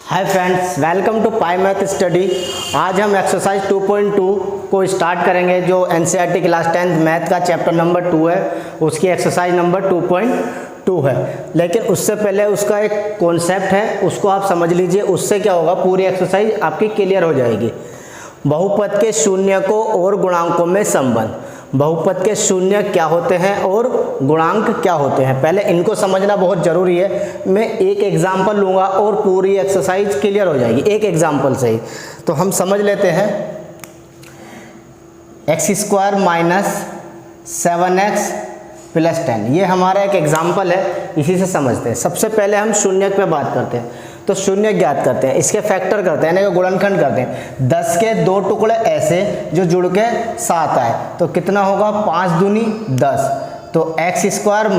Hi friends, welcome to pi math study. आज हम exercise 2.2 को स्टार्ट करेंगे जो एनसीईआरटी क्लास 10th मैथ का चैप्टर नंबर 2 है, उसकी एक्सरसाइज नंबर 2.2 है। लेकिन उससे पहले उसका एक कॉन्सेप्ट है, उसको आप समझ लीजिए। उससे क्या होगा, पूरी एक्सरसाइज आपकी क्लियर हो जाएगी। बहुपद के शून्यकों और गुणांकों में संबंध। बहुपद के शून्य क्या होते हैं और गुणांक क्या होते हैं, पहले इनको समझना बहुत ज़रूरी है। मैं एक एग्जांपल लूँगा और पूरी एक्सरसाइज क्लियर हो जाएगी एक एग्जांपल से ही। तो हम समझ लेते हैं x² माइनस 7x प्लस 10, ये हमारा एक एग्जांपल है, इसी से समझते हैं। सबसे पहले हम शून्यक पे बात करते हैं, तो शून्य ज्ञात करते हैं, इसके फैक्टर करते हैं, यानी कि गुणनखंड करते हैं। 10 के 2 टुकड़े ऐसे जो जुड़ के 7 आए, तो कितना होगा, 5 दूनी 10। तो x²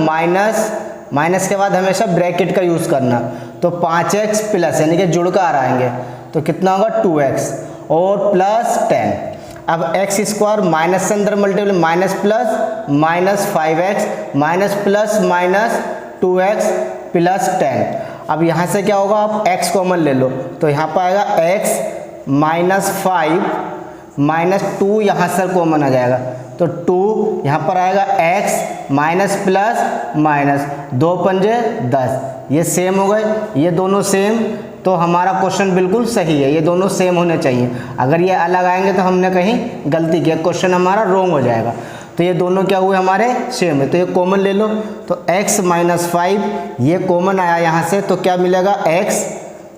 माइनस के बाद हमेशा ब्रैकेट का यूज़ करना, तो 5x प्लस यानी कि जुड़ कर आ आएंगे, तो कितना होगा 2x और प्लस 10। अब x² माइनस से अंदर multiply, minus plus minus 5x minus plus minus 2x plus 10। अब यहाँ से क्या होगा, आप x कॉमन ले लो, तो यहाँ पर आएगा x माइनस 5 माइनस 2, यहाँ से कॉमन आ जाएगा, तो 2 यहाँ पर आएगा x माइनस प्लस माइनस 2 पंजे 10, ये सेम हो गए, ये दोनों सेम। तो हमारा क्वेश्चन बिल्कुल सही है, ये दोनों सेम होने चाहिए। अगर ये अलग आएंगे तो हमने कहीं गलती किया, क्वेश्चन हमारा रॉन्ग हो जाएगा। तो ये दोनों क्या हुए, हमारे सेम है, तो ये कॉमन ले लो। तो x माइनस 5 ये कॉमन आया यहाँ से, तो क्या मिलेगा, x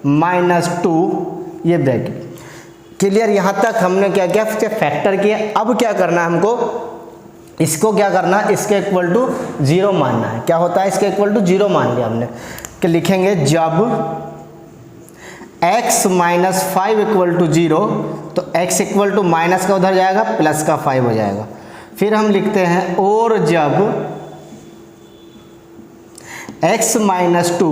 माइनस 2, ये ब्रैकेट क्लियर। यहाँ तक हमने क्या किया, फैक्टर किया। अब क्या करना है हमको, इसको क्या करना है, इसके इक्वल टू 0 मानना है। क्या होता है, इसके इक्वल टू 0 मान लिया हमने, कि लिखेंगे जब x माइनस 5 इक्वल टू 0, तो x इक्वल टू माइनस का उधर जाएगा, प्लस का 5 हो जाएगा। फिर हम लिखते हैं और जब x माइनस 2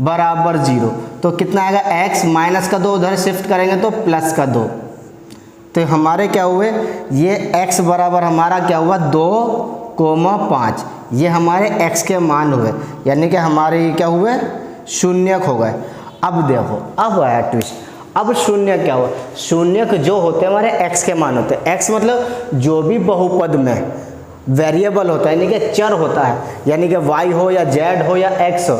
बराबर 0, तो कितना आएगा, x माइनस का 2 उधर शिफ्ट करेंगे तो प्लस का 2। तो हमारे क्या हुए, ये x बराबर हमारा क्या हुआ, 2,5, ये हमारे x के मान हुए, यानी कि हमारे ये क्या हुए, शून्यक हो गए। अब देखो, अब आया ट्विस्ट। अब शून्य क्या हुआ, शून्यक जो होते हैं हमारे x के मान होते हैं। x मतलब जो भी बहुपद में वेरिएबल होता है, यानी कि चर होता है, यानी कि y हो या z हो या x हो,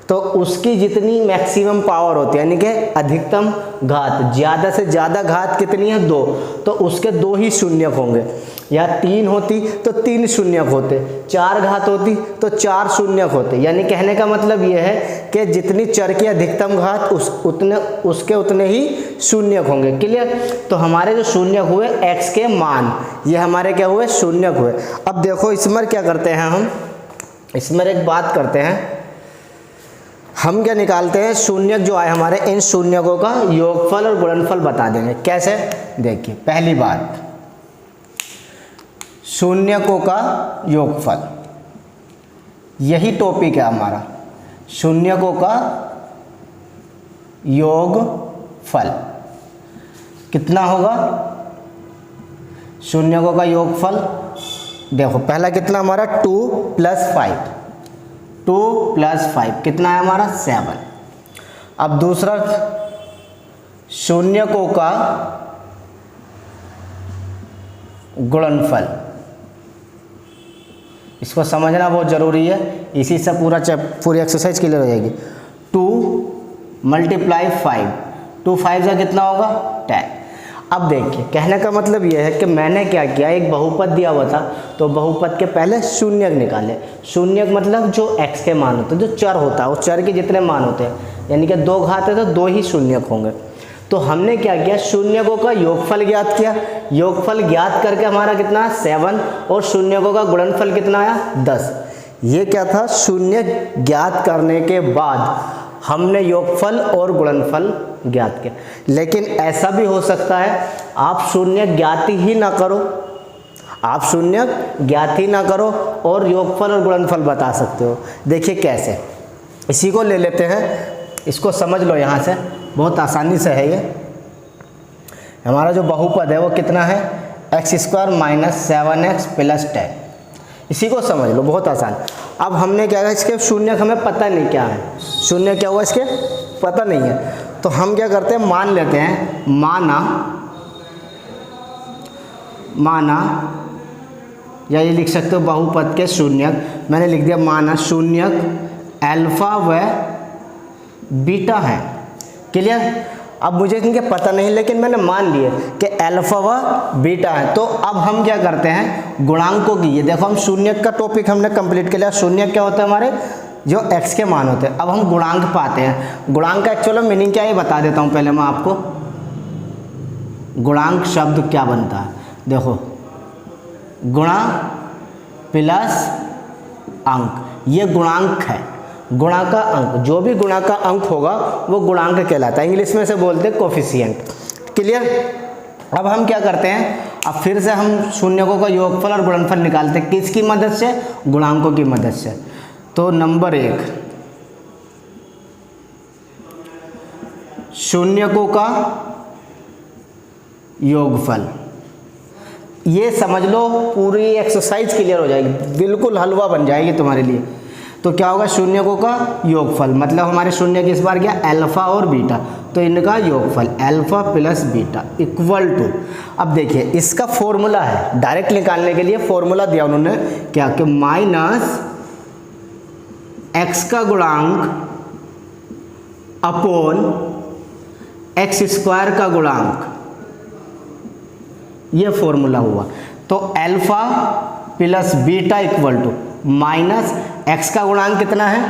तो उसकी जितनी मैक्सिमम पावर होती है, यानी कि अधिकतम घात, ज़्यादा से ज़्यादा घात कितनी है, 2, तो उसके 2 ही शून्यक होंगे। या 3 होती तो 3 शून्यक होते, 4 घात होती तो 4 शून्यक होते। यानी कहने का मतलब ये है कि जितनी चर की अधिकतम घात उसके उतने ही शून्यक होंगे। क्लियर। तो हमारे जो शून्यक हुए x के मान, ये हमारे क्या हुए, शून्यक हुए। अब देखो इसमें क्या करते हैं हम, इसमें एक बात करते हैं, हम क्या निकालते हैं, शून्यक जो आए हमारे, इन शून्यकों का योगफल और गुणनफल बता देंगे। कैसे, देखिए पहली बात, शून्यकों का योगफल, यही टॉपिक है हमारा, शून्यकों का योगफल कितना होगा, शून्यकों का योगफल देखो, पहला कितना हमारा 2 प्लस 5, 2 प्लस 5 कितना है हमारा, 7। अब दूसरा, शून्यकों का गुणनफल, इसको समझना बहुत ज़रूरी है, इसी से पूरी एक्सरसाइज क्लियर हो जाएगी। 2 मल्टीप्लाई 5, 2 5 का कितना होगा, 10। अब देखिए, कहने का मतलब यह है कि मैंने क्या किया, एक बहुपद दिया हुआ था, तो बहुपद के पहले शून्यक निकाले। शून्यक मतलब जो x के मान होते हैं, जो चर होता है, उस चर के जितने मान होते हैं, यानी कि 2 घात है तो 2 ही शून्यक होंगे। तो हमने क्या किया, शून्यकों का योगफल ज्ञात किया। योगफल ज्ञात करके हमारा कितना, 7, और शून्यकों का गुणनफल कितना आया, 10। ये क्या था, शून्य ज्ञात करने के बाद हमने योगफल और गुणनफल ज्ञात किया। लेकिन ऐसा भी हो सकता है आप शून्य ज्ञात ही ना करो, आप शून्य ज्ञात ही ना करो और योगफल और गुणनफल बता सकते हो। देखिए कैसे, इसी को ले लेते हैं, इसको समझ लो, यहाँ से बहुत आसानी से है। ये हमारा जो बहुपद है वो कितना है, x² माइनस 7x प्लस 10, इसी को समझ लो, बहुत आसान। अब हमने क्या किया, इसके शून्य हमें पता नहीं क्या है, शून्य क्या हुआ इसके पता नहीं है, तो हम क्या करते हैं, मान लेते हैं, माना या ये लिख सकते हो बहुपद के शून्यक, मैंने लिख दिया माना शून्यक अल्फा व बीटा है। क्लियर? अब मुझे इनके पता नहीं, लेकिन मैंने मान लिए कि अल्फा व बीटा है। तो अब हम क्या करते हैं, गुणांकों की, ये देखो हम शून्यक का टॉपिक हमने कंप्लीट कर लिया। शून्यक क्या होता है, हमारे जो x के मान होते हैं। अब हम गुणांक पाते हैं। गुणांक का एक्चुअल मीनिंग क्या है ये बता देता हूँ पहले मैं आपको। गुणांक शब्द क्या बनता है, देखो गुणा प्लस अंक, ये गुणांक है। गुणा का अंक, जो भी गुणा का अंक होगा वो गुणांक कहलाता है। इंग्लिश में से बोलते हैं कोफिशिएंट। क्लियर? अब हम क्या करते हैं, अब फिर से हम शून्यकों का योगफल और गुणनफल निकालते हैं। किसकी मदद से? गुणांकों की मदद से। तो नंबर 1, शून्यकों का योगफल। ये समझ लो पूरी एक्सरसाइज क्लियर हो जाएगी, बिल्कुल हलवा बन जाएगी तुम्हारे लिए। तो क्या होगा, शून्यकों का योगफल, मतलब हमारे शून्य किस बार गया, अल्फा और बीटा, तो इनका योगफल alpha plus beta equal to. अब देखिए इसका फॉर्मूला है, डायरेक्ट निकालने के लिए फॉर्मूला दिया उन्होंने क्या, कि माइनस एक्स का गुणांक अपॉन एक्स स्क्वायर का गुणांक, ये फॉर्मूला हुआ। तो alpha plus beta equal to minus x का गुणांक कितना है,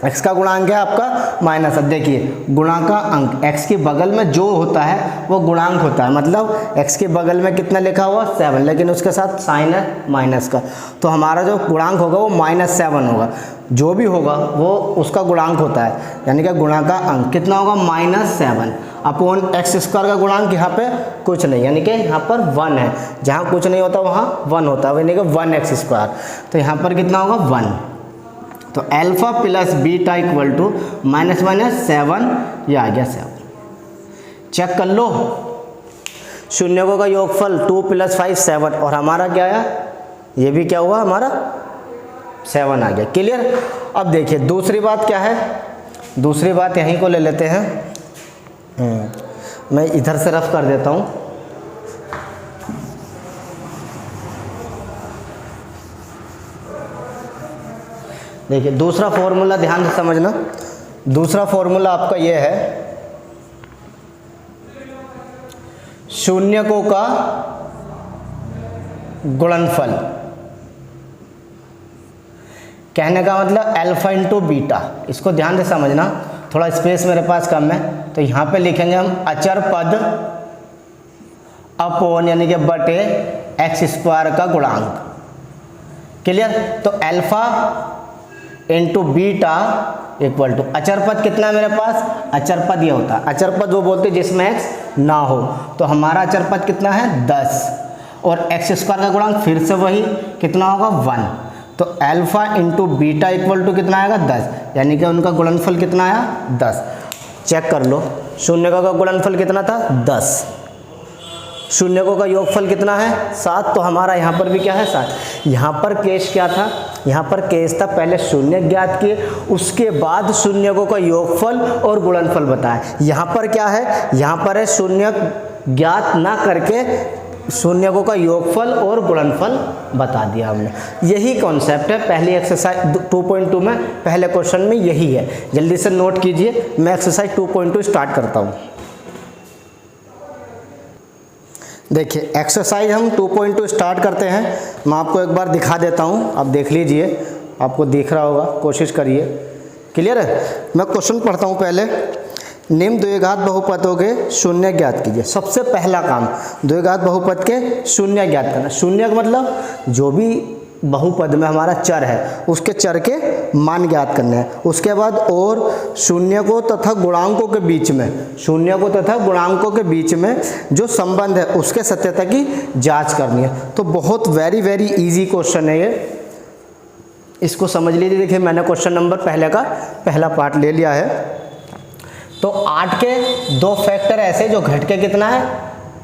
एक्स का गुणांक है आपका माइनस। अब देखिए गुणा का अंक, एक्स के बगल में जो होता है वो गुणांक होता है, मतलब एक्स के बगल में कितना लिखा हुआ 7, लेकिन उसके साथ साइन है माइनस का, तो हमारा जो गुणांक होगा वो -7 होगा। जो भी होगा वो उसका गुणांक होता है, यानी कि गुणा का अंक कितना होगा -7 अपॉन एक्स स्क्वायर का गुणांक यहाँ पे कुछ नहीं, यानी कि यहाँ पर 1 है, जहाँ कुछ नहीं होता वहाँ 1 होता है, यानी कि 1x स्क्वायर। तो यहाँ पर कितना होगा 1, तो alpha plus beta equal to minus 7, ये आ गया 7। चेक कर लो, शून्यकों का योगफल 2 + 5 7, और हमारा क्या आया, ये भी क्या हुआ हमारा 7 आ गया। क्लियर? अब देखिए दूसरी बात क्या है, दूसरी बात यहीं को ले लेते हैं, मैं इधर से रफ कर देता हूँ। देखिए दूसरा फॉर्मूला ध्यान से समझना, दूसरा फॉर्मूला आपका ये है, शून्यकों का गुणनफल। कहने का मतलब अल्फा इंटू बीटा, इसको ध्यान से समझना, थोड़ा स्पेस मेरे पास कम है, तो यहाँ पे लिखेंगे हम अचर पद अपॉन यानी कि बटे एक्स स्क्वायर का गुणांक। क्लियर? तो alpha into beta equal to अचर पद कितना है मेरे पास, अचर पद ये होता है, अचर पद वो बोलते हैं जिसमें एक्स ना हो, तो हमारा अचर पद कितना है 10, और एक्स स्क्वायर का गुणांक फिर से वही कितना होगा 1, तो alpha into beta equal to कितना आएगा 10, यानी कि उनका गुणनफल कितना आया 10। चेक कर लो, शून्यकों का गुणनफल कितना था 10, शून्यकों का योगफल कितना है 7, तो हमारा यहाँ पर भी क्या है 7। यहाँ पर केस क्या था, यहाँ पर केस था पहले शून्य ज्ञात किए, उसके बाद शून्यकों का योगफल और गुणनफल बताया। यहाँ पर क्या है, यहाँ पर है शून्य ज्ञात ना करके शून्यकों का योगफल और गुणनफल बता दिया हमने। यही कॉन्सेप्ट है पहली एक्सरसाइज 2.2 में, पहले क्वेश्चन में यही है। जल्दी से नोट कीजिए, मैं एक्सरसाइज 2.2 स्टार्ट करता हूँ। देखिए एक्सरसाइज हम 2.2 स्टार्ट करते हैं, मैं आपको एक बार दिखा देता हूँ, आप देख लीजिए, आपको दिख रहा होगा, कोशिश करिए। क्लियर है? मैं क्वेश्चन पढ़ता हूँ पहले। निम्न द्विघात बहुपदों के शून्य ज्ञात कीजिए। सबसे पहला काम द्विघात बहुपद के शून्य ज्ञात करना। शून्य का मतलब जो भी बहुपद में हमारा चर है उसके चर के मान ज्ञात करने हैं। उसके बाद और शून्यकों तथा गुणांकों के बीच में, शून्यकों तथा गुणांकों के बीच में जो संबंध है उसके सत्यता की जांच करनी है। तो बहुत वेरी इजी क्वेश्चन है ये, इसको समझ लीजिए। देखिए मैंने क्वेश्चन नंबर पहले का पहला पार्ट ले लिया है। तो 8 के 2 फैक्टर ऐसे जो घट के कितना है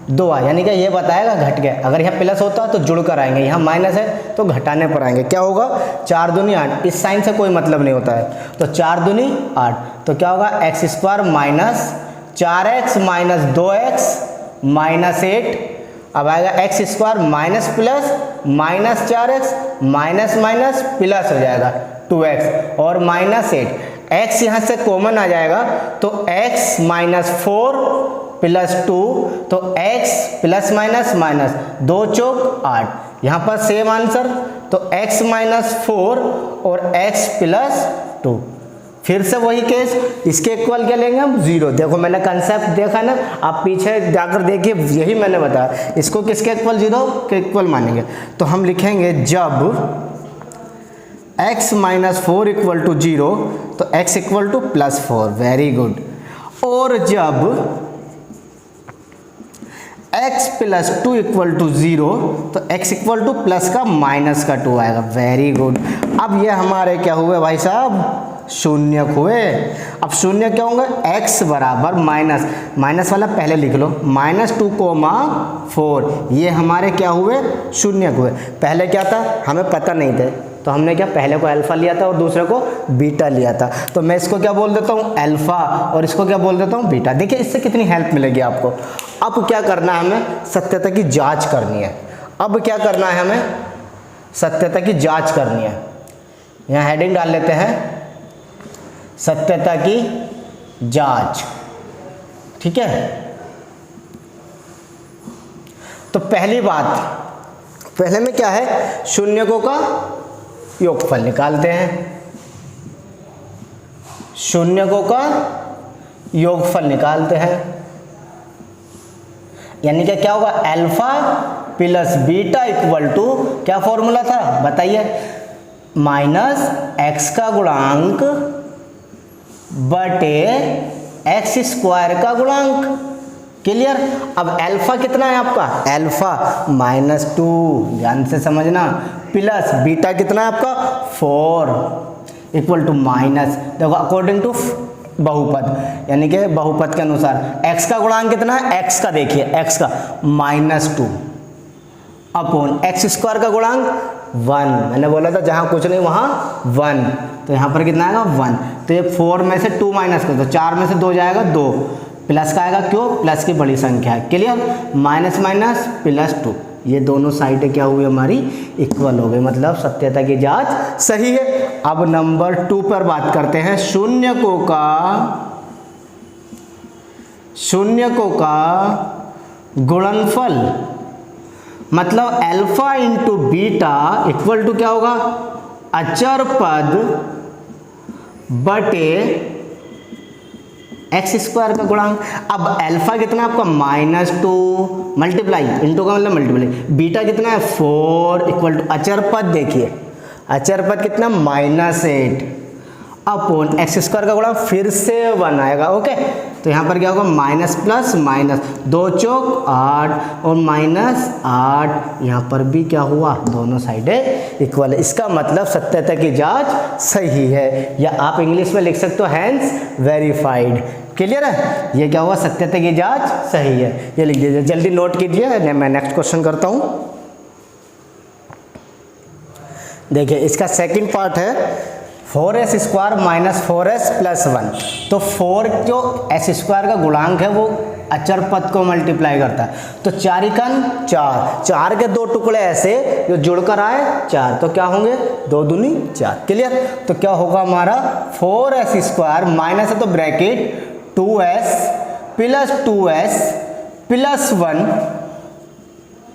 2 यानी कि ये बताएगा घट गया। अगर यहाँ प्लस होता तो जुड़ कर आएंगे, यहाँ माइनस है तो घटाने पर आएंगे। क्या होगा 4 दूनी 8, इस साइन से कोई मतलब नहीं होता है। तो 4 दूनी 8, तो क्या होगा x square minus 4x minus 2x minus 8। अब आएगा x square minus plus minus 4x minus minus plus हो जाएगा 2x और माइनस 8। x यहाँ से कॉमन आ जाएगा तो x माइनस 4 प्लस 2, तो x प्लस माइनस माइनस 2 चौक 8, यहाँ पर सेम आंसर। तो x माइनस 4 और x प्लस 2, फिर से वही केस, इसके इक्वल क्या लेंगे हम 0। देखो मैंने कंसेप्ट देखा ना, आप पीछे जाकर देखिए, यही मैंने बताया। इसको किसके इक्वल 0 के इक्वल मानेंगे, तो हम लिखेंगे जब x माइनस 4 इक्वल टू 0 तो x equal two plus 4, very good. और जब x प्लस 2 इक्वल टू 0 तो x इक्वल टू प्लस का माइनस का 2 आएगा, वेरी गुड। अब ये हमारे क्या हुए भाई साहब, शून्यक हुए। अब शून्य क्या होंगे, x बराबर माइनस वाला पहले लिख लो, -2, 4, ये हमारे क्या हुए, शून्यक हुए। पहले क्या था, हमें पता नहीं थे, तो हमने क्या पहले को अल्फा लिया था और दूसरे को बीटा लिया था। तो मैं इसको क्या बोल देता हूँ अल्फा और इसको क्या बोल देता हूँ बीटा। देखिए इससे कितनी हेल्प मिलेगी आपको। अब क्या करना है, हमें सत्यता की जांच करनी है। अब क्या करना है, हमें सत्यता की जांच करनी है। यहाँ हेडिंग डाल लेते हैं सत्यता की जांच, ठीक है। तो पहली बात, पहले में क्या है, शून्यकों का योगफल निकालते हैं। शून्यकों का योगफल निकालते हैं, यानी कि क्या होगा, alpha plus beta equal to, क्या फॉर्मूला था बताइए, माइनस एक्स का गुणांक बटे एक्स स्क्वायर का गुणांक। क्लियर। अब अल्फा कितना है आपका, अल्फा -2, ध्यान से समझना, प्लस बीटा कितना है आपका 4 इक्वल टू माइनस, देखो अकॉर्डिंग टू बहुपद, यानी कि बहुपद के अनुसार x का गुणांक कितना है, x का देखिए, x का -2 अपॉन एक्स स्क्वायर का गुणांक 1। मैंने बोला था जहां कुछ नहीं वहां 1, तो यहां पर कितना आएगा 1। तो ये 4 में से 2 माइनस कर दो, 4 में से 2 जाएगा 2, प्लस का आएगा, क्यों, प्लस की बड़ी संख्या है। क्लियर। माइनस माइनस +2, ये दोनों साइडें क्या हुई हमारी, इक्वल हो गई, मतलब सत्यता की जांच सही है। अब नंबर 2 पर बात करते हैं, शून्यकों का गुणनफल, मतलब alpha into beta equal to क्या होगा, अचर पद बटे एक्स स्क्वायर का गुणांक। अब अल्फा कितना आपका -2 मल्टीप्लाई, इंटू का मतलब मल्टीप्लाई, बीटा कितना है 4 इक्वल टू अचर पद, देखिए अचर पद कितना -8 अपॉन एक्स स्क्वायर का गुणांक फिर से 1 आएगा। ओके, तो यहाँ पर क्या होगा, माइनस प्लस माइनस, 2 चौक 8 और -8, यहाँ पर भी क्या हुआ, दोनों साइडें इक्वल है। इसका मतलब सत्यता की जांच सही है, या आप इंग्लिश में लिख सकते हो हैंस वेरीफाइड। क्लियर है, ये क्या हुआ, सत्यता की जांच सही है, ये लिख दीजिए, जल्दी नोट कीजिए। मैं नेक्स्ट क्वेश्चन करता हूँ। देखिए इसका सेकंड पार्ट है 4s square minus 4s plus 1। तो 4 जो s स्क्वायर का गुणांक है वो अचर पद को मल्टीप्लाई करता है, तो 4 × 4, 4 के 2 टुकड़े ऐसे जो जुड़कर आए 4, तो क्या होंगे 2 दूनी 4। क्लियर। तो क्या होगा हमारा 4s स्क्वायर माइनस है तो bracket 2s plus 2s plus 1,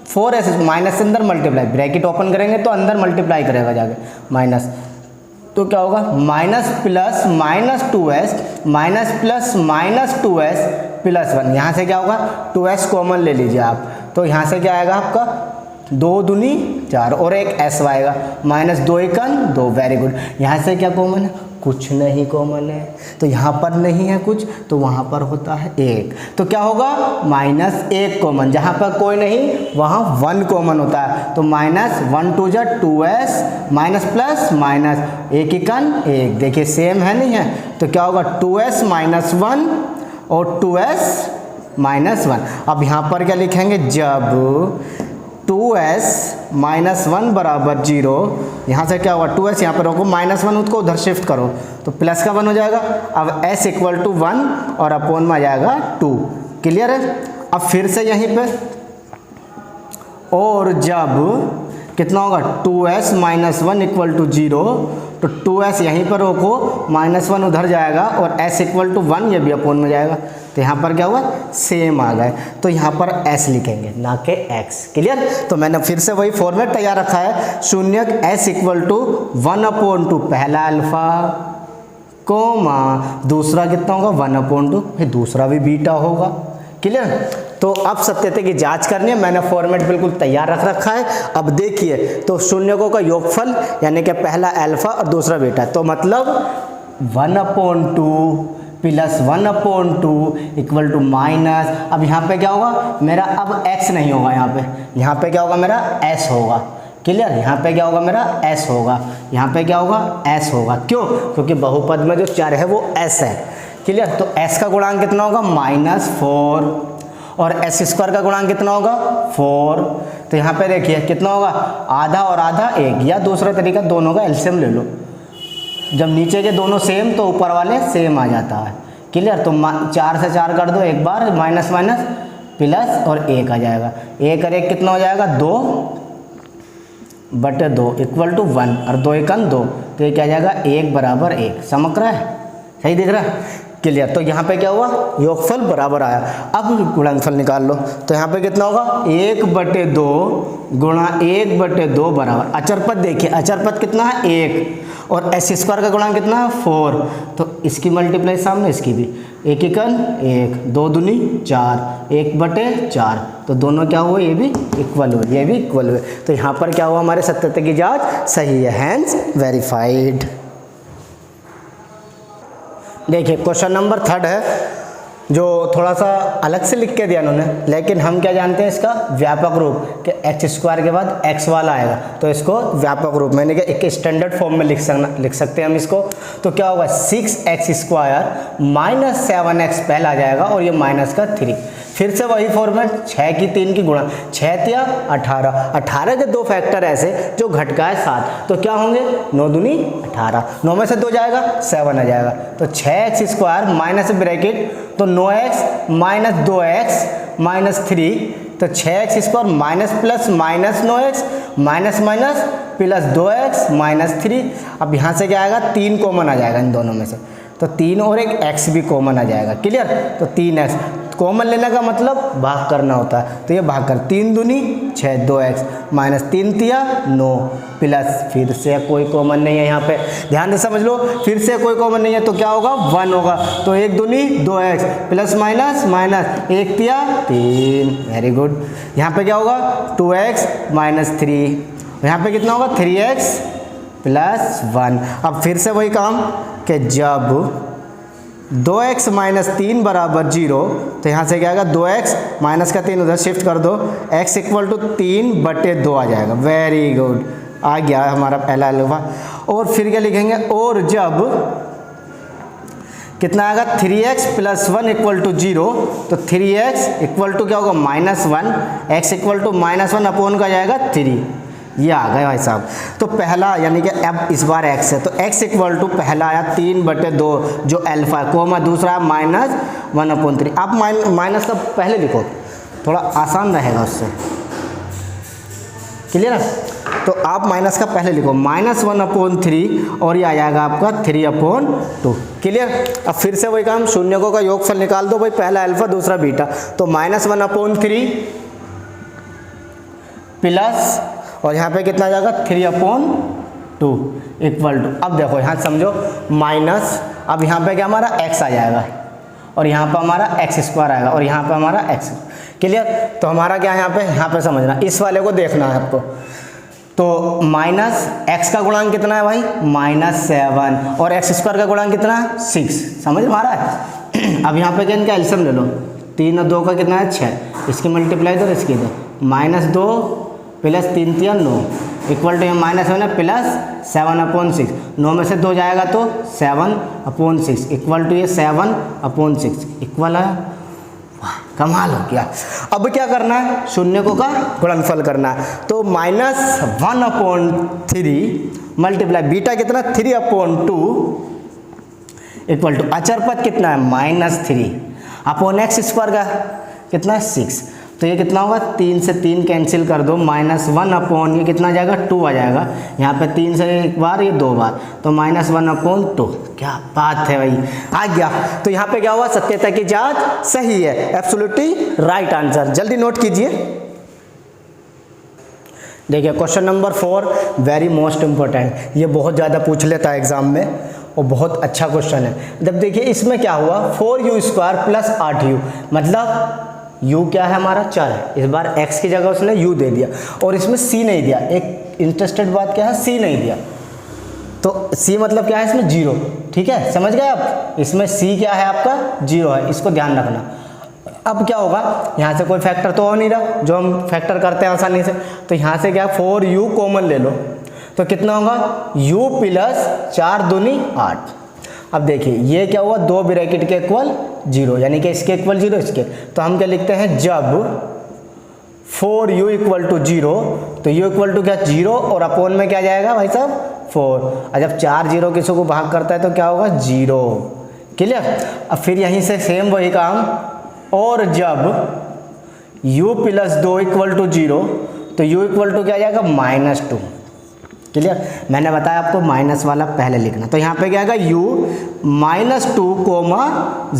4s minus से अंदर मल्टीप्लाई, ब्रैकेट ओपन करेंगे तो अंदर मल्टीप्लाई करेगा जाके माइनस, तो क्या होगा minus plus -2s minus plus -2s plus 1। यहाँ से क्या होगा 2s कॉमन ले लीजिए आप, तो यहाँ से क्या आएगा आपका 2 दूनी 4 और एक s आएगा, -2 × 2, वेरी गुड। यहाँ से क्या कॉमन है, कुछ नहीं कॉमन है, तो यहाँ पर नहीं है कुछ, तो वहाँ पर होता है 1, तो क्या होगा -1 कॉमन, जहाँ पर कोई नहीं वहाँ 1 कॉमन होता है, तो -1 2 × 2s माइनस प्लस माइनस 1 × 1, देखिए सेम है नहीं है, तो क्या होगा 2s -1 और 2s -1। अब यहाँ पर क्या लिखेंगे, जब 2s -1 बराबर 0, यहाँ से क्या होगा 2s यहाँ पर रखो, -1 उसको उधर शिफ्ट करो तो प्लस का 1 हो जाएगा। अब s इक्वल टू 1 और अपोन में आ जाएगा 2। क्लियर है। अब फिर से यहीं पे, और जब कितना होगा 2s -1 इक्वल टू 0, तो 2s यहीं पर रोको, -1 उधर जाएगा और s इक्वल टू 1 ये भी अपोन में जाएगा। तो यहाँ पर क्या हुआ, सेम आ गए, तो यहाँ पर s लिखेंगे ना कि x। क्लियर। तो मैंने फिर से वही फॉर्मेट तैयार रखा है, शून्यक s इक्वल टू 1/2 पहला अल्फा, कोमा दूसरा कितना होगा 1/2, फिर दूसरा भी बीटा होगा। क्लियर। तो अब सत्यता की जांच करनी है, मैंने फॉर्मेट बिल्कुल तैयार रख रखा है। अब देखिए, तो शून्यकों का योगफल यानी कि पहला अल्फा और दूसरा बीटा, तो मतलब 1/2 प्लस 1/2 इक्वल टू माइनस, अब यहाँ पे क्या होगा मेरा, अब x नहीं होगा, यहाँ पे क्या होगा मेरा s होगा। क्लियर। यहाँ पे क्या होगा मेरा s होगा, यहाँ पे क्या होगा s होगा। क्यों, क्योंकि बहुपद में जो चर है वो s है। क्लियर। तो s का गुणांक कितना होगा -4 और s स्क्वायर का गुणांक कितना होगा 4। तो यहाँ पे देखिए कितना होगा, आधा और आधा 1, या दूसरा तरीका दोनों का एलसीएम ले लो, जब नीचे के दोनों सेम तो ऊपर वाले सेम आ जाता है। क्लियर। तो 4 से 4 कर दो एक बार, माइनस माइनस प्लस और 1 आ जाएगा, 1 और 1 कितना हो जाएगा 2/2 इक्वल टू 1 और 2 1 2, तो ये क्या आ जाएगा 1 बराबर 1। समझ रहा है, सही दिख रहा है। क्लियर। तो यहाँ पे क्या हुआ, योगफल बराबर आया। अब गुणनफल निकाल लो, तो यहाँ पे कितना होगा 1/2 गुणा 1/2 बराबर, अचरपद देखिए, अचरपद कितना है 1 और s स्क्वायर का गुणांक कितना है 4, तो इसकी मल्टीप्लाई सामने इसकी भी, 1 एकन 1, 2 दूनी 4, 1/4, तो दोनों क्या हुए, ये भी इक्वल हुए, ये भी इक्वल हुए। तो यहाँ पर क्या हुआ, हमारे सत्यता की जाँच सही है, हैंस वेरीफाइड। देखिए क्वेश्चन नंबर 3 है, जो थोड़ा सा अलग से लिख के दिया उन्होंने, लेकिन हम क्या जानते हैं इसका व्यापक रूप कि x स्क्वायर के बाद x वाला आएगा, तो इसको व्यापक रूप मैंने क्या एक स्टैंडर्ड फॉर्म में लिख सकते हैं हम इसको। तो क्या होगा 6x स्क्वायर माइनस 7x पहला आ जाएगा और ये माइनस का 3, फिर से वही फॉर्मेट 6 की 3 की गुणा, 6 या 18, 18 के 2 फैक्टर ऐसे जो घटका है 7, तो क्या होंगे 9 दूनी 18, 9 में से 2 जाएगा 7 आ जाएगा, तो 6x स्क्वायर माइनस ब्रैकेट, तो 9x माइनस 2x माइनस 3, तो 6x square minus plus minus 9x minus minus plus 2x minus 3। अब यहाँ से क्या आएगा 3 कॉमन आ जाएगा इन दोनों में से, तो 3 और एक x भी कॉमन आ जाएगा। क्लियर। तो 3x कॉमन लेने का मतलब भाग करना होता है, तो ये भाग कर 3 दूनी 6, 2x माइनस 3 तिया 9 प्लस, फिर से कोई कॉमन नहीं है यहाँ पे, ध्यान से समझ लो, फिर से कोई कॉमन नहीं है तो क्या होगा 1 होगा, तो 1 दूनी 2x प्लस माइनस माइनस 1 तिया 3, वेरी गुड। यहाँ पे क्या होगा 2x माइनस 3, यहाँ पे कितना होगा 3x प्लस 1। अब फिर से वही काम कि जब 2x माइनस 3 बराबर 0, तो यहाँ से क्या आएगा 2x माइनस का 3 उधर शिफ्ट कर दो, x इक्वल टू 3/2 आ जाएगा, वेरी गुड, आ गया हमारा पहला अल्फा। और फिर क्या लिखेंगे, और जब कितना आएगा 3x प्लस 1 इक्वल टू 0, तो 3x इक्वल टू क्या होगा -1, x इक्वल टू -1 अपोन का जाएगा 3, ये आ गए भाई साहब। तो पहला यानी कि अब इस बार x है, तो x इक्वल टू पहला आया 3/2 जो अल्फा, कोमा दूसरा -1/3। आप माइनस का पहले लिखो, थोड़ा आसान रहेगा उससे। क्लियर है। तो आप माइनस का पहले लिखो -1/3 और ये आ जाएगा आपका 3/2। क्लियर। अब फिर से वही काम, शून्यकों का योगफल निकाल दो भाई, पहला अल्फा दूसरा बीटा, तो -1/3 प्लस, और यहाँ पे कितना आ जाएगा 3/2 इक्वल टू, अब देखो यहाँ समझो माइनस, अब यहाँ पे क्या हमारा x आ जाएगा और यहाँ पे हमारा x स्क्वायर आएगा और यहाँ पे हमारा x। क्लियर। तो हमारा क्या है यहाँ पे समझना, इस वाले को देखना है आपको, तो माइनस x का गुणांक कितना है भाई -7 और x स्क्वायर का गुणांक कितना है 6, समझ में आ रहा है। अब यहाँ पे क्या इनका एलसीएम ले लो, 3 और 2 का कितना है 6, इसकी मल्टीप्लाई दो इसकी दो, -2 प्लस 3 तिया 9 इक्वल टू माइनस है ना प्लस 7/6, 9 में से 2 जाएगा तो 7/6 इक्वल टू ये 7/6 इक्वल है। कमाल हो गया। अब क्या करना है, शून्यकों का गुणनफल करना है। तो -1/3 मल्टीप्लाई बीटा कितना 3/2 इक्वल टू अचरपद कितना है -3/x² का कितना है 6। तो ये कितना होगा, 3 से 3 कैंसिल कर दो, -1 ये कितना जाएगा 2 आ जाएगा। यहाँ पे 3 से एक बार ये 2 बार, तो -1/2। क्या बात है भाई, आ गया। तो यहाँ पे क्या हुआ, सत्यता की जांच सही है, एब्सोल्युटली राइट आंसर। जल्दी नोट कीजिए। देखिए question number 4 very most important, ये बहुत ज़्यादा पूछ लेता है एग्जाम में और बहुत अच्छा क्वेश्चन है। जब देखिए इसमें क्या हुआ, 4u² + 8u, मतलब u क्या है हमारा 4 है, इस बार x की जगह उसने u दे दिया और इसमें c नहीं दिया। एक इंटरेस्टेड बात क्या है, c नहीं दिया, तो c मतलब क्या है इसमें 0, ठीक है, समझ गए आप। इसमें c क्या है आपका 0 है, इसको ध्यान रखना। अब क्या होगा, यहाँ से कोई फैक्टर तो हो नहीं रहा जो हम फैक्टर करते हैं आसानी से, तो यहाँ से क्या 4u कॉमन ले लो, तो कितना होगा u + 4 दूनी 8। अब देखिए ये क्या हुआ, 2 ब्रैकेट के इक्वल 0, यानी कि इसके इक्वल 0 इसके, तो हम क्या लिखते हैं, जब 4u = 0 तो u = क्या 0 और अपोन में क्या जाएगा भाई साहब 4, और जब 4 0 किसी को भाग करता है तो क्या होगा 0। क्लियर। अब फिर यहीं से सेम वही काम, और जब u + 2 = 0 तो u = क्या जाएगा -2। क्लियर, मैंने बताया आपको माइनस वाला पहले लिखना, तो यहाँ पे क्या आएगा u -2,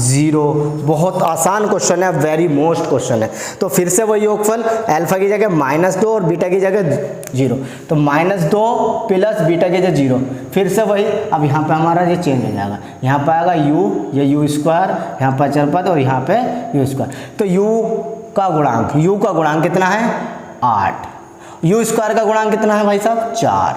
0। बहुत आसान क्वेश्चन है, वेरी मोस्ट क्वेश्चन है। तो फिर से वही योगफल, अल्फा की जगह -2 और बीटा की जगह 0, तो -2 + बीटा की जगह 0, फिर से वही। अब यहाँ पे हमारा ये चेंज हो जाएगा, यहाँ पे आएगा u, ये u², यहाँ पर अचरपद और यहाँ पे u²। तो u का गुणांक कितना है 8, u² का गुणांक कितना है भाई साहब 4।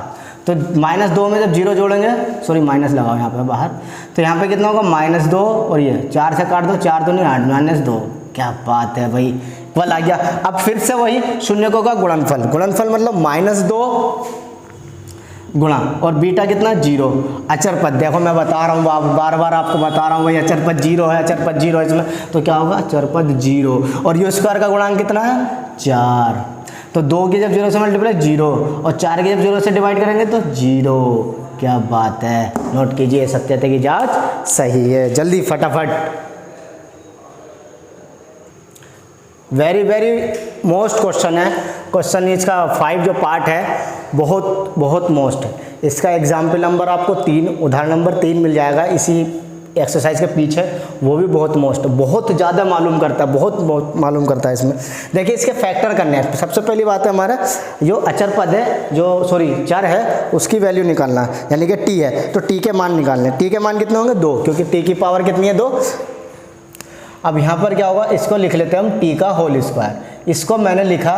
तो -2 में जब 0 जोड़ेंगे, सॉरी माइनस लगाओ यहाँ पे बाहर, तो यहाँ पे कितना होगा -2 और ये 4 से काट दो, 4 दूनी 8, -2। क्या बात है भाई, इक्वल आ गया। अब फिर से वही शून्यकों का गुणनफल मतलब -2 गुणा और बीटा कितना 0, अचरपद। देखो मैं बता रहा हूँ, बार बार आपको बता रहा हूँ भाई, अचरपद 0 है, अचरपद 0 है इसमें, तो क्या होगा अचरपद 0। और u² का गुणांक कितना है 4, तो 2 की जब 0 से मल्टीप्लाई 0 और 4 की जब 0 से डिवाइड करेंगे तो 0। क्या बात है, नोट कीजिए, सत्यता की जांच सही है। जल्दी फटाफट, वेरी मोस्ट क्वेश्चन है। क्वेश्चन इसका 5 जो पार्ट है बहुत मोस्ट है। इसका एग्जाम्पल नंबर आपको 3, उदाहरण नंबर 3 मिल जाएगा इसी एक्सरसाइज के पीछे, वो भी बहुत मोस्ट, बहुत ज़्यादा मालूम करता है, बहुत मालूम करता है इसमें। देखिए इसके फैक्टर करने हैं। सबसे पहली बात है हमारा जो अचरपद है, जो चर है, उसकी वैल्यू निकालना है, यानी कि t है तो t के मान निकालने। t के मान कितने होंगे 2, क्योंकि t की पावर कितनी है 2। अब यहाँ पर क्या होगा, इसको लिख लेते हैं हम t का होल स्क्वायर। इसको मैंने लिखा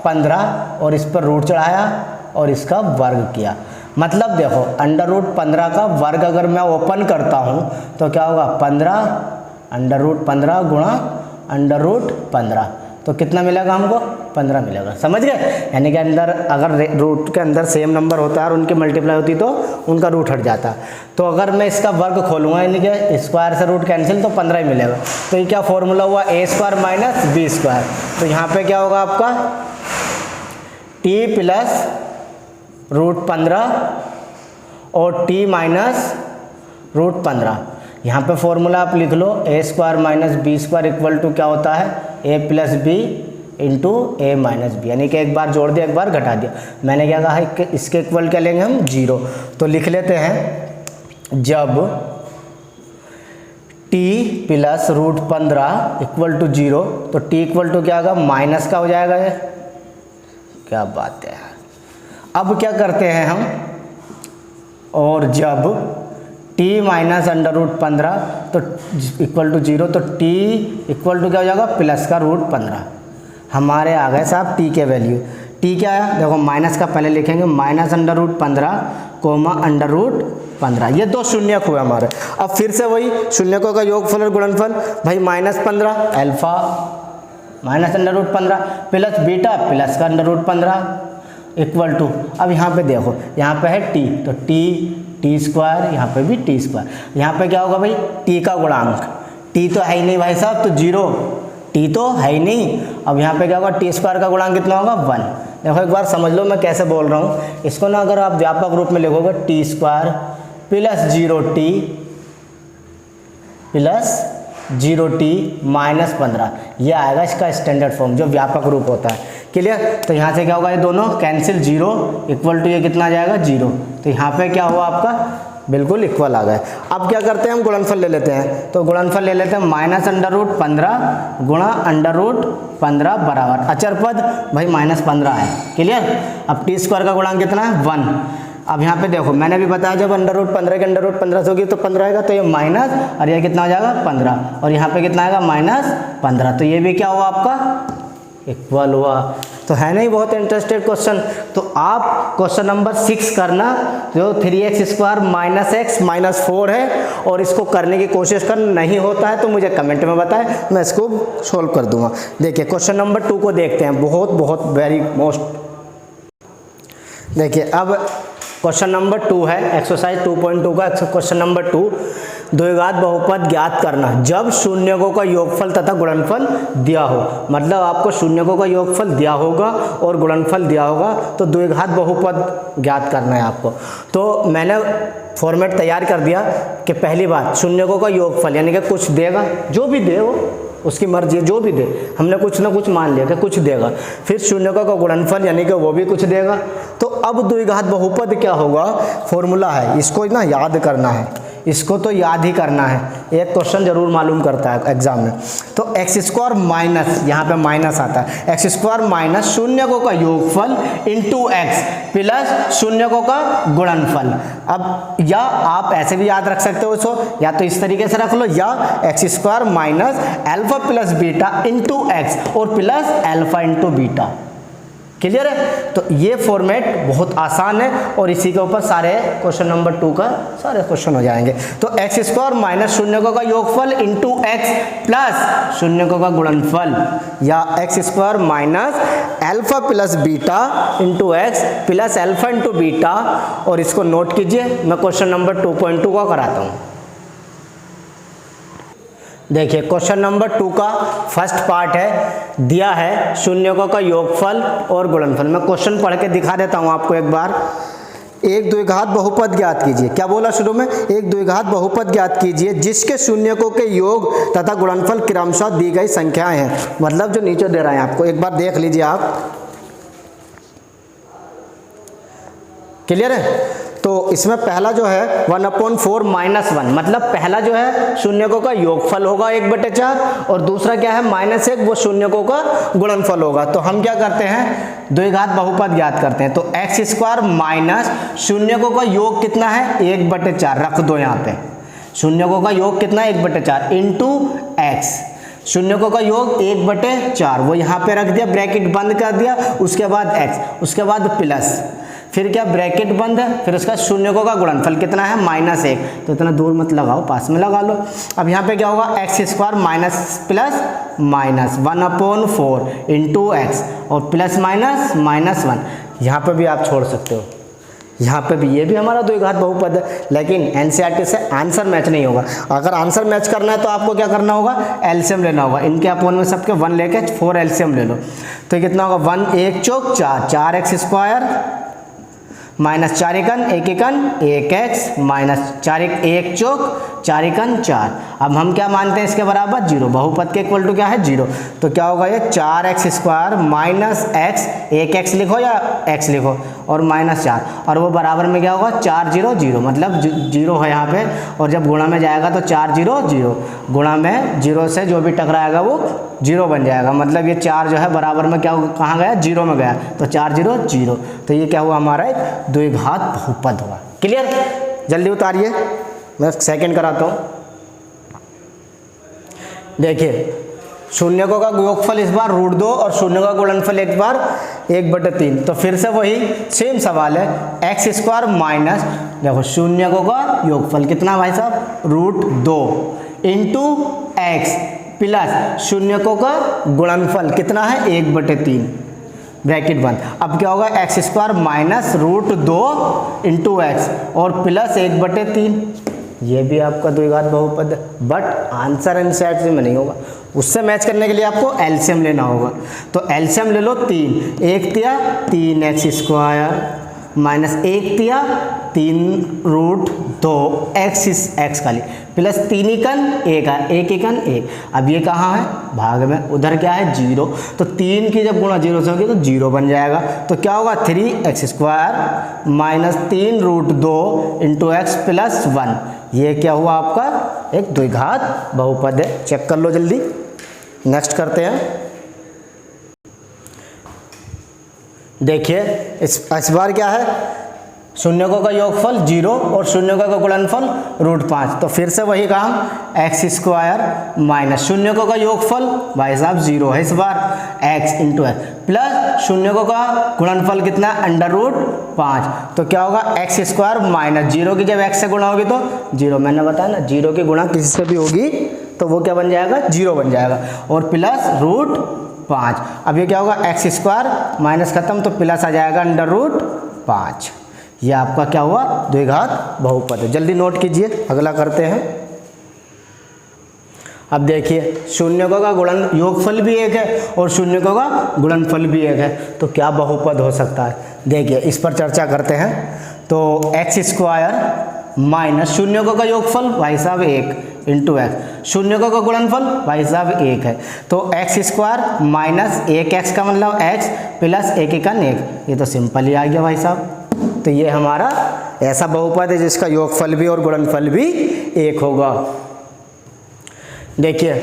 15 और इस पर रूट चढ़ाया और इसका वर्ग किया। मतलब देखो √15 का वर्ग अगर मैं ओपन करता हूँ तो क्या होगा 15 गुणा √15, तो कितना मिलेगा हमको 15 मिलेगा। समझ गए, यानी कि अंदर अगर रूट के अंदर सेम नंबर होता है और उनकी मल्टीप्लाई होती तो उनका रूट हट जाता। तो अगर मैं इसका वर्ग खोलूँगा, यानी कि स्क्वायर से रूट कैंसिल, तो 15 ही मिलेगा। तो ये क्या फॉर्मूला हुआ a² - b²। तो यहाँ पे क्या होगा आपका t + √15 और t - √15। यहाँ पे फॉर्मूला आप लिख लो a² - b² इक्वल टू क्या होता है a + b into a - b, यानी कि एक बार जोड़ दिया एक बार घटा दिया। मैंने क्या कहा है, इसके इक्वल क्या लेंगे हम 0। तो लिख लेते हैं जब t + √15 इक्वल टू 0, तो t इक्वल टू क्या होगा माइनस का हो जाएगा ये। क्या बात है। अब क्या करते हैं हम, और जब t - √15 तो इक्वल टू 0, तो t इक्वल टू क्या हो जाएगा प्लस का √15। हमारे आ गए साहब t के वैल्यू। t क्या आया, देखो माइनस का पहले लिखेंगे -√15 कोमा √15, ये 2 शून्यक हुए हमारे। अब फिर से वही शून्यकों का योगफल और गुणनफल, भाई -15 अल्फा -√15 प्लस बीटा प्लस का √15 इक्वल टू, अब यहाँ पे देखो यहाँ पे है t, तो t², यहाँ पे भी t²। यहाँ पे क्या होगा भाई t का गुणांक, t तो है ही नहीं भाई साहब, तो 0, टी तो है ही नहीं। अब यहाँ पे क्या होगा, टी स्क्वायर का गुणांक कितना होगा 1। देखो एक बार समझ लो मैं कैसे बोल रहा हूँ इसको ना, अगर आप व्यापक रूप में लिखोगे T square plus 0t plus 0t minus 15, ये आएगा इसका स्टैंडर्ड फॉर्म जो व्यापक रूप होता है। क्लियर? तो यहाँ से क्या होगा, ये दोनों कैंसिल, 0 इक्वल टू ये कितना आ जाएगा 0। तो यहाँ पे क्या हुआ आपका बिल्कुल इक्वल आ गए। अब क्या करते हैं हम गुणनफल ले लेते हैं, तो गुणनफल ले लेते हैं -√15 गुणा √15 बराबर अचर पद भाई -15 है। क्लियर? अब टी स्क्वायर का गुणांक कितना है 1। अब यहाँ पे देखो मैंने भी बताया जब √15 के √15 से होगी तो 15 आएगा, तो ये माइनस और ये कितना हो जाएगा 15, और यहाँ पे कितना आएगा -15, तो ये भी क्या हुआ आपका इक्वल हुआ। तो है नहीं बहुत इंटरेस्टेड क्वेश्चन। तो आप क्वेश्चन नंबर 6 करना, जो 3x² - x -4 है, और इसको करने की कोशिश करना, नहीं होता है तो मुझे कमेंट में बताएं, मैं इसको सोल्व कर दूंगा। देखिए क्वेश्चन नंबर 2 को देखते हैं, बहुत वेरी मोस्ट। देखिए अब क्वेश्चन नंबर 2 है, एक्सरसाइज 2.2 का क्वेश्चन नंबर 2, द्विघात बहुपद ज्ञात करना जब शून्यकों का योगफल तथा गुणनफल दिया हो। मतलब आपको शून्यकों का योगफल दिया होगा और गुणनफल दिया होगा, तो द्विघात बहुपद ज्ञात करना है आपको। तो मैंने फॉर्मेट तैयार कर दिया कि पहली बात शून्यकों का योगफल यानी कि कुछ देगा, जो भी दे वो उसकी मर्जी, जो भी दे, हमने कुछ ना कुछ मान लिया कि कुछ देगा। फिर शून्यकों का गुणनफल यानी कि वो भी कुछ देगा। तो अब द्विघात बहुपद क्या होगा, फॉर्मूला है, इसको ना याद करना है, इसको तो याद ही करना है, एक क्वेश्चन जरूर मालूम करता है एग्जाम में। तो x² माइनस, यहाँ पे माइनस आता है, x² माइनस शून्यकों का योगफल इंटू x प्लस शून्यकों का गुणनफल। अब या आप ऐसे भी याद रख सकते हो इसको, या तो इस तरीके से रख लो, या x² minus alpha plus beta into x और plus alpha into beta. Clear है? तो ये फॉर्मेट बहुत आसान है और इसी के ऊपर सारे क्वेश्चन नंबर 2 का सारे क्वेश्चन हो जाएंगे। तो x² माइनस शून्यकों का योगफल इंटू x प्लस शून्यकों का गुणनफल, या x² minus alpha plus beta into x plus alpha into beta. और इसको नोट कीजिए, मैं क्वेश्चन नंबर 2.2 का कराता हूँ। देखिए क्वेश्चन नंबर 2 का फर्स्ट पार्ट है, दिया है शून्यकों का योगफल और गुणनफल। मैं क्वेश्चन पढ़ के दिखा देता हूं आपको एक बार। एक द्विघात बहुपद ज्ञात कीजिए, क्या बोला शुरू में, एक द्विघात बहुपद ज्ञात कीजिए जिसके शून्यकों के योग तथा गुणनफल क्रमशः दी गई संख्याएं हैं। मतलब जो नीचे दे रहा है आपको, एक बार देख लीजिए आप। क्लियर है? तो इसमें पहला जो है 1/4 - 1, मतलब पहला जो है शून्यकों का योगफल होगा 1/4, और दूसरा क्या है -1, वो शून्यकों का गुणनफल होगा। तो हम क्या करते हैं, द्विघात बहुपद ज्ञात करते हैं। तो x² माइनस शून्यकों का योग कितना है 1/4, रख दो यहाँ पे, शून्यकों का योग कितना है 1/4 इंटू x, शून्यकों का योग 1/4 वो यहाँ पे रख दिया, ब्रैकेट बंद कर दिया, उसके बाद x, उसके बाद प्लस, फिर क्या ब्रैकेट बंद है, फिर उसका शून्यकों का गुणनफल कितना है -1, तो इतना दूर मत लगाओ, पास में लगा लो। अब यहाँ पे क्या होगा, x² minus plus minus 1/4 into x और प्लस माइनस -1, यहाँ पे भी आप छोड़ सकते हो, यहाँ पे भी, ये भी हमारा द्विघात बहुपद है। लेकिन एनसीईआरटी से आंसर मैच नहीं होगा। अगर आंसर मैच करना है तो आपको क्या करना होगा, एलसीएम लेना होगा, इनके अपोन में सबके 1 लेके 4 एलसीएम ले लो। तो कितना होगा 1 1 चौक 4, 4x² माइनस 4 एकन 1 एकन 1x माइनस 4 1 चौक 4 एकन 4। अब हम क्या मानते हैं इसके बराबर 0, बहुपद के इक्वल टू क्या है 0। तो क्या होगा ये 4x² माइनस x, 1x लिखो या x लिखो और -4, और वो बराबर में क्या होगा 4 0 0, मतलब 0 है यहाँ पे, और जब गुणा में जाएगा तो 4 0 0, गुणा में 0 से जो भी टकराएगा वो 0 बन जाएगा। मतलब ये 4 जो है बराबर में क्या कहाँ गया 0 में गया, तो 4 0 0, तो ये क्या हुआ हमारा एक द्विघात बहुपद हुआ। क्लियर? जल्दी उतारिए, मैं सेकंड कराता हूँ। देखिए शून्यकों का योगफल इस बार √2 और शून्य का गुणनफल एक बार 1/3। तो फिर से वही सेम सवाल है, x² माइनस, देखो शून्यकों का योगफल कितना भाई साहब √2 इंटू x प्लस शून्यकों का गुणनफल कितना है 1/3, ब्रैकेट बंद। अब क्या होगा x² माइनस √2 इंटू x और प्लस 1/3, ये भी आपका द्विघात बहुपद है, बट आंसर एनसीईआरटी में नहीं होगा। उससे मैच करने के लिए आपको एलसीएम लेना होगा। तो एलसीएम ले लो 3, 1 तिया 3x² माइनस 1 तिया 3√2 x खाली प्लस 3 एकन 1 है, 1 एकन 1। अब ये कहाँ है? भाग में। उधर क्या है? 0। तो 3 की जब गुणा 0 से होगी तो 0 बन जाएगा। तो क्या होगा? 3x² minus 3√2 into x plus 1। ये क्या हुआ आपका? एक द्विघात बहुपद है। चेक कर लो जल्दी। नेक्स्ट करते हैं। देखिए इस बार क्या है? शून्यकों का योगफल 0 और शून्यकों का गुणनफल √5। तो फिर से वही काम, x² माइनस शून्यकों का योगफल भाई साहब 0 है इस बार, x इंटू एक्स प्लस शून्यकों का गुणनफल कितना? √5। तो क्या होगा? x² माइनस 0 की जब x से गुणा होगी तो 0। मैंने बताया ना 0 की गुणा किसी से भी होगी तो वो क्या बन जाएगा? 0 बन जाएगा। और प्लस √5। अब ये क्या होगा? x² माइनस खत्म तो प्लस आ जाएगा √5। ये आपका क्या हुआ? द्विघात बहुपद है। जल्दी नोट कीजिए, अगला करते हैं। अब देखिए शून्यकों का गुणन योगफल भी 1 है और शून्यकों का गुणनफल भी 1 है, तो क्या बहुपद हो सकता है? देखिए इस पर चर्चा करते हैं। तो x² माइनस शून्यकों का योगफल भाई साहब 1 इंटू एक्स, शून्यकों का गुणनफल भाई साहब 1 है। तो x² माइनस 1x का मतलब x प्लस 1 एकन 1। ये तो सिंपल ही आ गया भाई साहब। तो ये हमारा ऐसा बहुपद है जिसका योगफल भी और गुणनफल भी 1 होगा। देखिए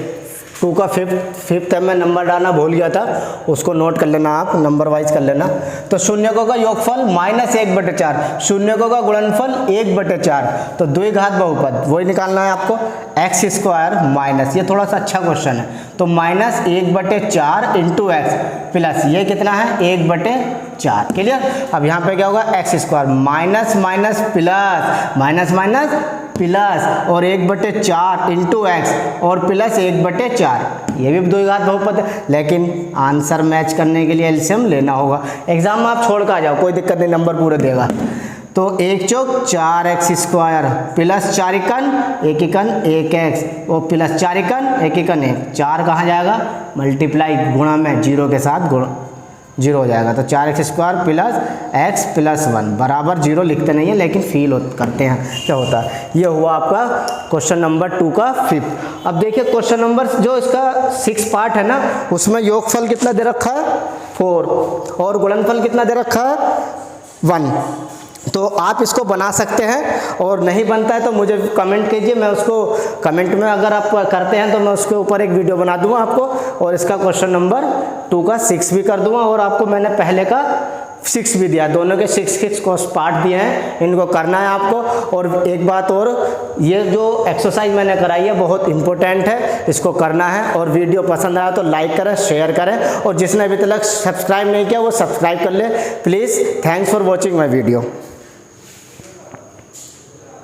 2 का फिफ्थ है, मैं नंबर डालना भूल गया था, उसको नोट कर लेना, आप नंबर वाइज कर लेना। तो शून्यकों का योगफल माइनस 1/4, शून्यकों का गुणनफल 1/4। तो द्विघात बहुपद वही निकालना है आपको, x² माइनस, ये थोड़ा सा अच्छा क्वेश्चन है, तो माइनस 1/4 इंटू एक्स प्लस ये कितना है? 1/4। क्लियर? अब यहाँ पे क्या होगा? x² minus minus plus, minus minus plus और 1/4 इंटू एक्स और प्लस 1/4। ये भी द्विघात बहुपद है, लेकिन आंसर मैच करने के लिए एलसीएम लेना होगा। एग्जाम में आप छोड़ कर आ जाओ, कोई दिक्कत नहीं, नंबर पूरे देगा। तो 1 चौक 4x² प्लस 4 एकन 1 एकन 1x और प्लस 4 एकन 1 एकन 1। 4 कहाँ जाएगा? मल्टीप्लाई गुणा में 0 के साथ गुण 0 हो जाएगा। तो 4x² प्लस x प्लस 1 बराबर 0 लिखते नहीं है, लेकिन फील करते हैं क्या होता है। ये हुआ आपका क्वेश्चन नंबर 2 का 5th। अब देखिए क्वेश्चन नंबर जो इसका 6 पार्ट है ना, उसमें योगफल कितना दे रखा है? 4 और गुणनफल कितना दे रखा है? 1। तो आप इसको बना सकते हैं, और नहीं बनता है तो मुझे कमेंट कीजिए, मैं उसको कमेंट में अगर आप करते हैं तो मैं उसके ऊपर एक वीडियो बना दूंगा आपको, और इसका क्वेश्चन नंबर 2 का 6 भी कर दूंगा। और आपको मैंने पहले का 6 भी दिया, दोनों के 6 को पार्ट दिए हैं, इनको करना है आपको। और एक बात और, ये जो एक्सरसाइज मैंने कराई है बहुत इंपॉर्टेंट है, इसको करना है। और वीडियो पसंद आया तो लाइक करें, शेयर करें, और जिसने अभी तक सब्सक्राइब नहीं किया वो सब्सक्राइब कर ले please. Thanks for watching my video.